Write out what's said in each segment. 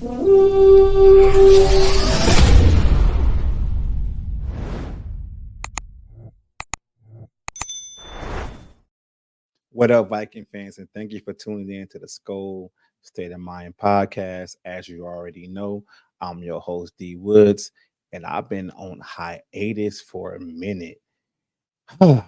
What up, Viking fans? And thank you for tuning in to the Skol State of Mind podcast. As you already know, I'm your host, D Woods, and I've been on hiatus for a minute. I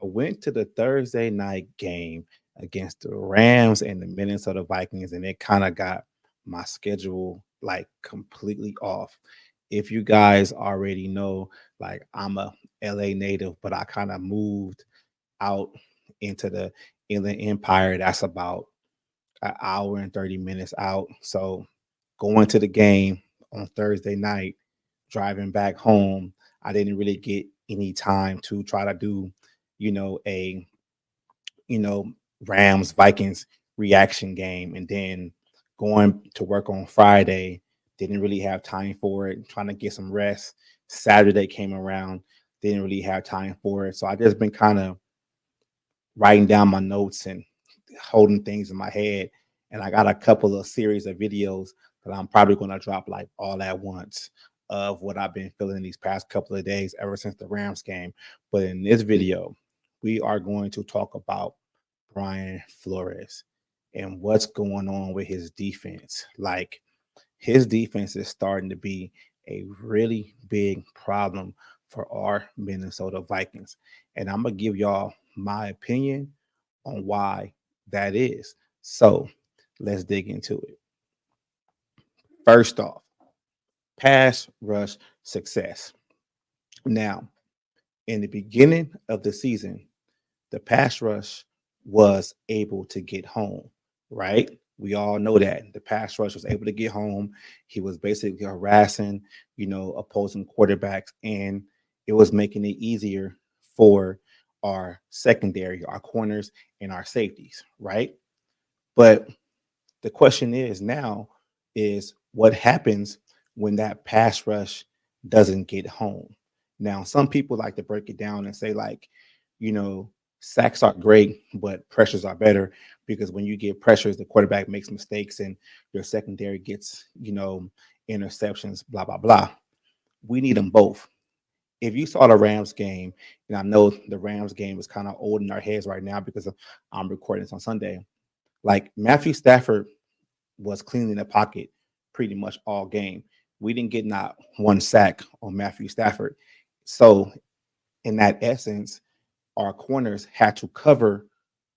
went to the Thursday night game against the Rams and the Minnesota Vikings, and it kind of got my schedule like completely off. If you guys already know, like I'm a LA native, but I kind of moved out into the Inland Empire. That's about an hour and 30 minutes out. So going to the game on Thursday night, driving back home, I didn't really get any time to try to do, a you know, Rams Vikings reaction game. And then going to work on Friday, didn't really have time for it, trying to get some rest. Saturday came around, didn't really have time for it. So I just been kind of writing down my notes and holding things in my head. And I got a couple of series of videos that I'm probably going to drop like all at once of what I've been feeling these past couple of days ever since the Rams game. But in this video, we are going to talk about Brian Flores and what's going on with his defense. Like his defense is starting to be a really big problem for our Minnesota Vikings. And I'm going to give y'all my opinion on why that is. So let's dig into it. First off, pass rush success. Now, in the beginning of the season, the pass rush was able to get home, right? We all know that the pass rush was able to get home. He was basically harassing, opposing quarterbacks, and it was making it easier for our secondary, our corners, and our safeties, right? But the question is now is what happens when that pass rush doesn't get home? Now, some people like to break it down and say, like, you know, sacks are great, but pressures are better because when you get pressures, the quarterback makes mistakes and your secondary gets, interceptions, blah, blah, blah. We need them both. If you saw the Rams game, and I know the Rams game is kind of old in our heads right now because I'm recording this on Sunday, like Matthew Stafford was cleaning the pocket pretty much all game. We didn't get not one sack on Matthew Stafford. So, in that essence, our corners had to cover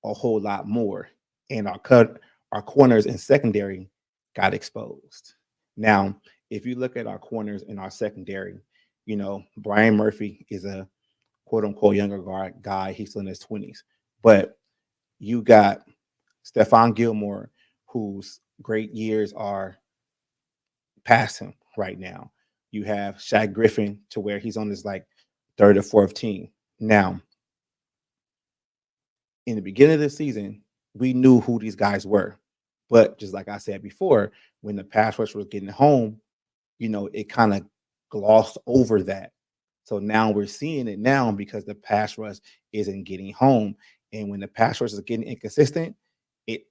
a whole lot more, and our corners in secondary got exposed. Now, if you look at our corners in our secondary, Brian Murphy is a quote unquote younger guy. He's still in his 20s, but you got Stephon Gilmore, whose great years are past him right now. You have Shaq Griffin to where he's on his like third or fourth team. Now, in the beginning of the season, we knew who these guys were. But just like I said before, when the pass rush was getting home, it kind of glossed over that. So now we're seeing it now because the pass rush isn't getting home. And when the pass rush is getting inconsistent, it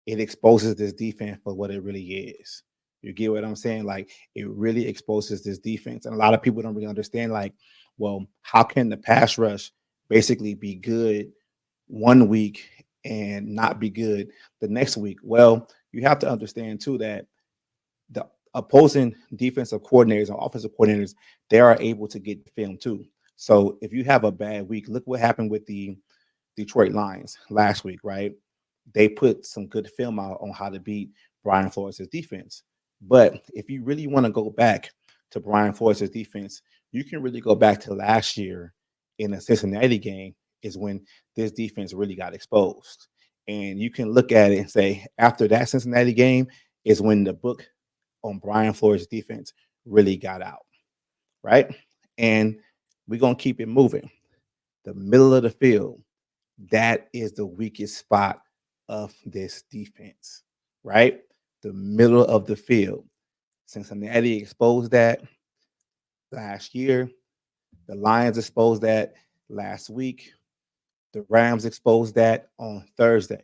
it exposes this defense for what it really is. You get what I'm saying? Like it really exposes this defense. And a lot of people don't really understand, like, well, how can the pass rush basically be good one week and not be good the next week? Well, you have to understand too that the opposing defensive coordinators or offensive coordinators, they are able to get film too. So if you have a bad week, look what happened with the Detroit Lions last week, right? They put some good film out on how to beat Brian Flores' defense. But if you really want to go back to Brian Flores' defense, you can really go back to last year in the Cincinnati game is when this defense really got exposed. And you can look at it and say, after that Cincinnati game is when the book on Brian Flores' defense really got out, right? And we're going to keep it moving. The middle of the field, that is the weakest spot of this defense, right? The middle of the field. Cincinnati exposed that last year. The Lions exposed that last week. The Rams exposed that on Thursday.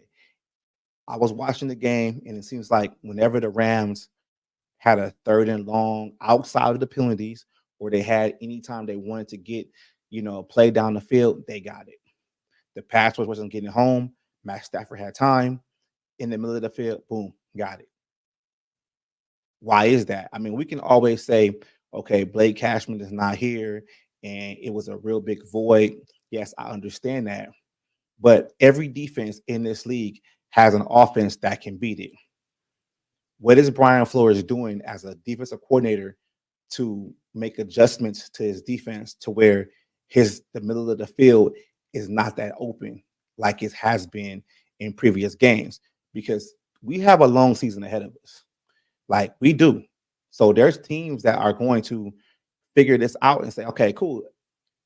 I was watching the game, and it seems like whenever the Rams had a third and long outside of the penalties, or they had any time they wanted to get, play down the field, they got it. The pass rush wasn't getting home. Matt Stafford had time in the middle of the field. Boom, got it. Why is that? I mean, we can always say, okay, Blake Cashman is not here, and it was a real big void. Yes, I understand that. But every defense in this league has an offense that can beat it. What is Brian Flores doing as a defensive coordinator to make adjustments to his defense to where the middle of the field is not that open like it has been in previous games? Because we have a long season ahead of us. Like we do. So there's teams that are going to figure this out and say, okay, cool.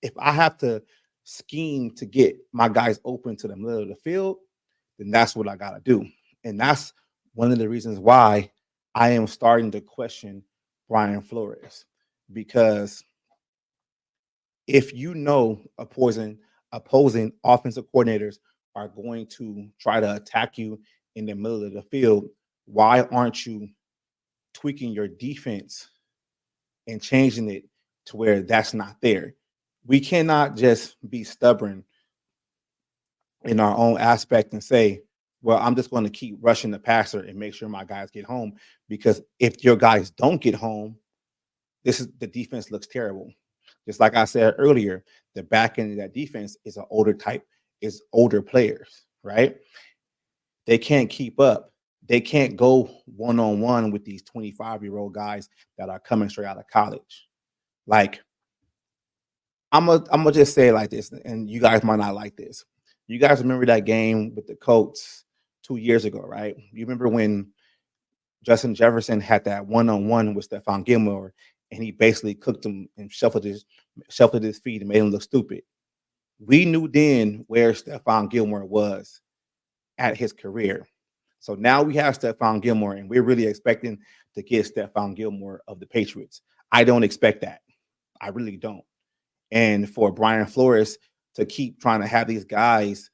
If I have to scheme to get my guys open to the middle of the field, then that's what I got to do. And that's one of the reasons why I am starting to question Brian Flores, because if opposing offensive coordinators are going to try to attack you in the middle of the field, why aren't you tweaking your defense and changing it to where that's not there? We cannot just be stubborn in our own aspect and say, well, I'm just going to keep rushing the passer and make sure my guys get home. Because if your guys don't get home, the defense looks terrible. Just like I said earlier, the back end of that defense is is older players, right? They can't keep up. They can't go one-on-one with these 25-year-old guys that are coming straight out of college. Like, I'm gonna just say it like this, and you guys might not like this. You guys remember that game with the Colts 2 years ago, right? You remember when Justin Jefferson had that one-on-one with Stephon Gilmore, and he basically cooked him and shuffled his feet and made him look stupid. We knew then where Stephon Gilmore was at his career. So now we have Stephon Gilmore, and we're really expecting to get Stephon Gilmore of the Patriots. I don't expect that. I really don't. And for Brian Flores to keep trying to have these guys,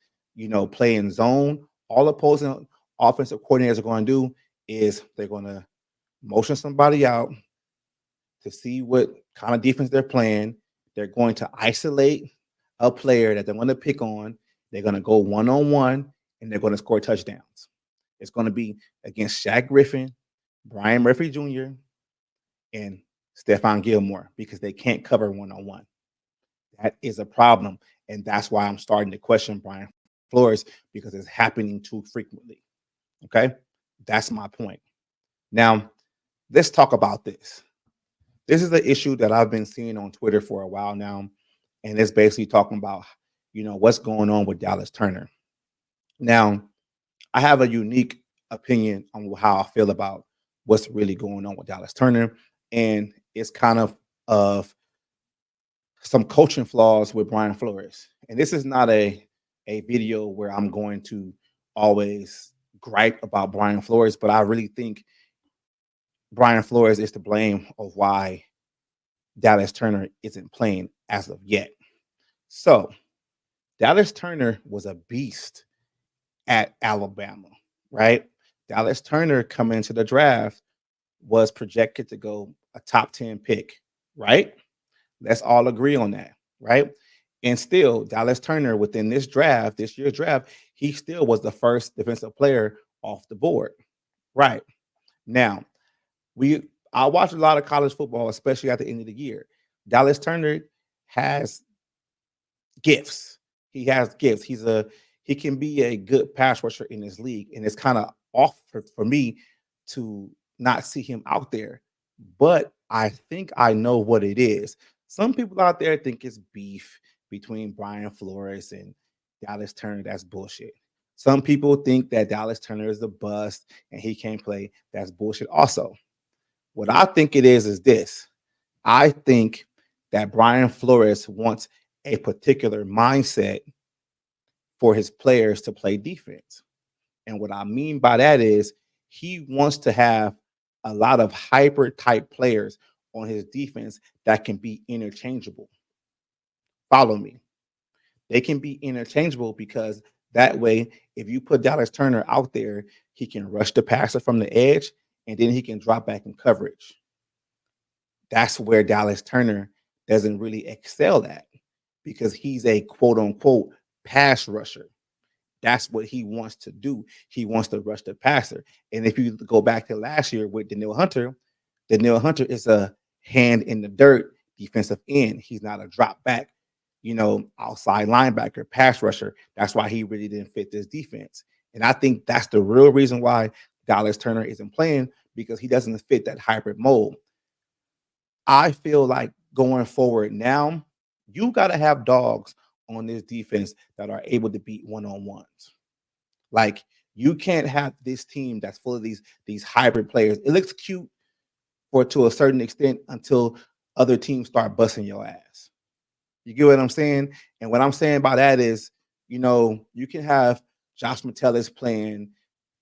play in zone, all opposing offensive coordinators are going to do is they're going to motion somebody out to see what kind of defense they're playing. They're going to isolate a player that they want to pick on. They're going to go one-on-one, and they're going to score touchdowns. It's going to be against Shaq Griffin, Brian Murphy Jr., and Stephon Gilmore, because they can't cover one-on-one. That is a problem. And that's why I'm starting to question Brian Flores, because it's happening too frequently. Okay. That's my point. Now, let's talk about this. This is the issue that I've been seeing on Twitter for a while now. And it's basically talking about, what's going on with Dallas Turner. Now, I have a unique opinion on how I feel about what's really going on with Dallas Turner. And it's kind of some coaching flaws with Brian Flores. And this is not a video where I'm going to always gripe about Brian Flores, but I really think Brian Flores is to blame of why Dallas Turner isn't playing as of yet. So Dallas Turner was a beast at Alabama, right? Dallas Turner coming into the draft was projected to go a top 10 pick, right? Let's all agree on that, right? And still, Dallas Turner within this year's draft, he still was the first defensive player off the board, right? Now, I watch a lot of college football, especially at the end of the year. Dallas Turner has gifts. He has gifts. He can be a good pass rusher in this league, and it's kind of off for me to not see him out there. But I think I know what it is. Some people out there think it's beef between Brian Flores and Dallas Turner. That's bullshit. Some people think that Dallas Turner is a bust and he can't play. That's bullshit also. What I think it is this. I think that Brian Flores wants a particular mindset for his players to play defense. And what I mean by that is he wants to have a lot of hyper type players on his defense that can be interchangeable. Follow me. They can be interchangeable because That way, if you put Dallas Turner out there, he can rush the passer from the edge, and then he can drop back in coverage. That's where Dallas Turner doesn't really excel at because he's a quote unquote pass rusher. That's what he wants to do. He wants to rush the passer. And if you go back to last year with Daniil Hunter is a hand in the dirt defensive end. He's not a drop back, outside linebacker, pass rusher. That's why he really didn't fit this defense. And I think that's the real reason why Dallas Turner isn't playing because he doesn't fit that hybrid mold. I feel like going forward now, you got to have dogs on this defense that are able to beat one-on-ones. Like you can't have this team that's full of these hybrid players. It looks cute for to a certain extent until other teams start busting your ass. You get what I'm saying? And what I'm saying by that is, you can have Josh Metellus playing,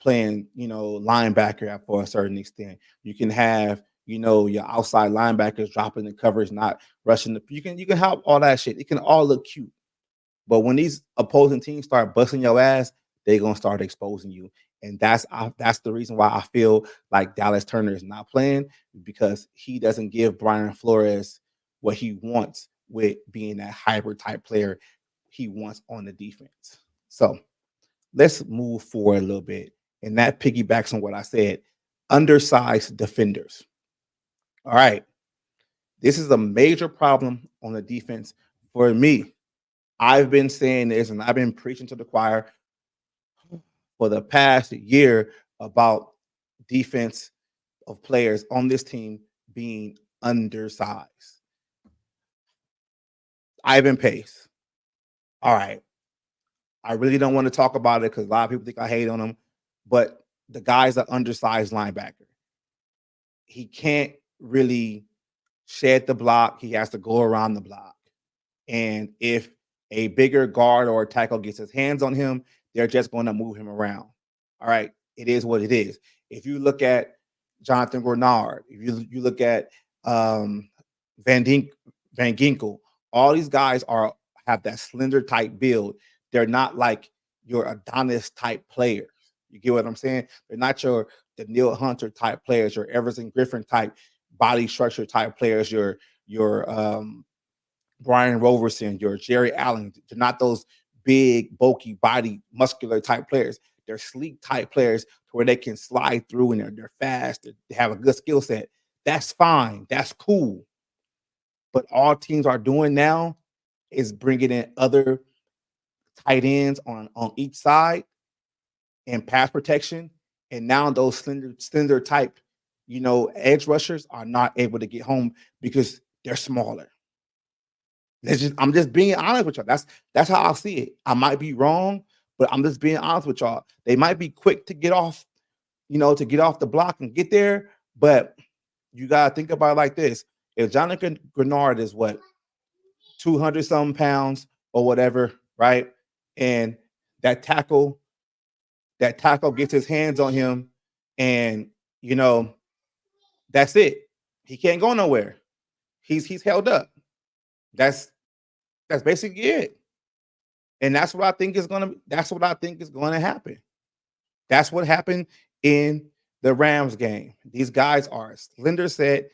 linebacker for a certain extent. You can have, your outside linebackers dropping the coverage, not rushing you can have all that shit. It can all look cute. But when these opposing teams start busting your ass, they're gonna start exposing you. And that's the reason why I feel like Dallas Turner is not playing because he doesn't give Brian Flores what he wants with being that hybrid type player he wants on the defense. So let's move forward a little bit. And that piggybacks on what I said. Undersized defenders. All right. This is a major problem on the defense for me. I've been saying this and I've been preaching to the choir for the past year about defense of players on this team being undersized. Ivan Pace. All right. I really don't want to talk about it because a lot of people think I hate on him, but the guy's an undersized linebacker. He can't really shed the block. He has to go around the block. And if a bigger guard or tackle gets his hands on him, they're just going to move him around. All right. It is what it is. If you look at Jonathan Grenard, if you look at Van Ginkel, all these guys have that slender type build. They're not like your Adonis type players. You get what I'm saying? They're not your Daniil Hunter type players, your Everson Griffin type body structure type players, your Brian Roverson, your Jerry Allen. They're not those big, bulky body, muscular type players. They're sleek type players to where they can slide through and they're fast. They have a good skill set. That's fine. That's cool. But all teams are doing now is bringing in other tight ends on each side and pass protection. And now those slender type, edge rushers are not able to get home because they're smaller. I'm just being honest with y'all. That's how I see it. I might be wrong, but I'm just being honest with y'all. They might be quick to get off, to get off the block and get there, but you gotta think about it like this. If Jonathan Grenard is 200 something pounds or whatever, right? And that tackle gets his hands on him, and that's it. He can't go nowhere. He's held up. That's basically it. And that's what I think is gonna happen. That's what happened in the Rams game. These guys are slender set,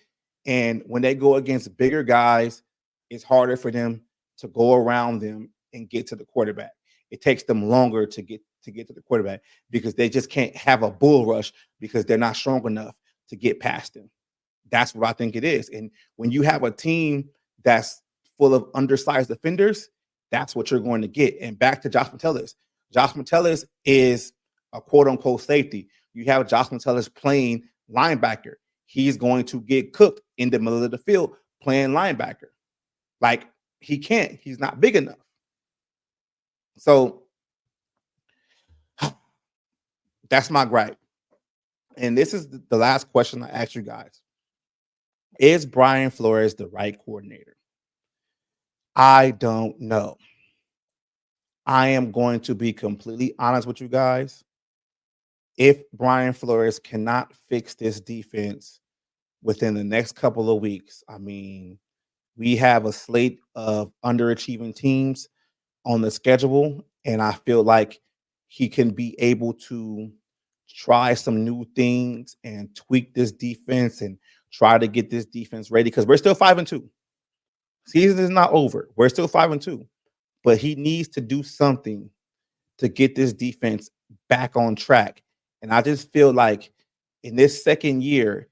and when they go against bigger guys, it's harder for them to go around them and get to the quarterback. It takes them longer to get to the quarterback because they just can't have a bull rush because they're not strong enough to get past them. That's what I think it is. And when you have a team that's full of undersized defenders, that's what you're going to get. And back to Josh Metellus. Josh Metellus is a quote unquote safety. You have Josh Metellus playing linebacker. He's going to get cooked in the middle of the field playing linebacker. Like he can't. He's not big enough. So that's my gripe. And this is the last question I ask you guys. Is Brian Flores the right coordinator? I don't know. I am going to be completely honest with you guys. If Brian Flores cannot fix this defense within the next couple of weeks, I mean, we have a slate of underachieving teams on the schedule, and I feel like he can be able to try some new things and tweak this defense and try to get this defense ready because we're still 5-2. Season is not over. We're still 5-2, but he needs to do something to get this defense back on track. And I just feel like in this second year,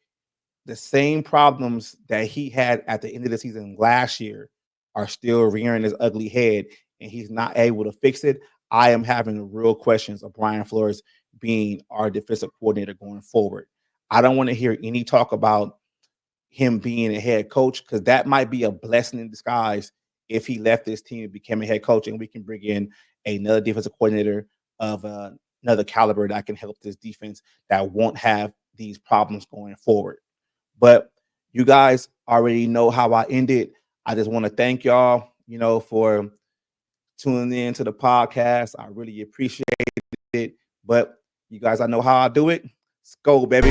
the same problems that he had at the end of the season last year are still rearing his ugly head, and he's not able to fix it. I am having real questions of Brian Flores being our defensive coordinator going forward. I don't want to hear any talk about him being a head coach because that might be a blessing in disguise if he left this team and became a head coach, and we can bring in another defensive coordinator of another caliber that can help this defense that won't have these problems going forward. But you guys already know how I ended. I just want to thank y'all, for tuning in to the podcast. I really appreciate it. But you guys, I know how I do it. Skol, baby.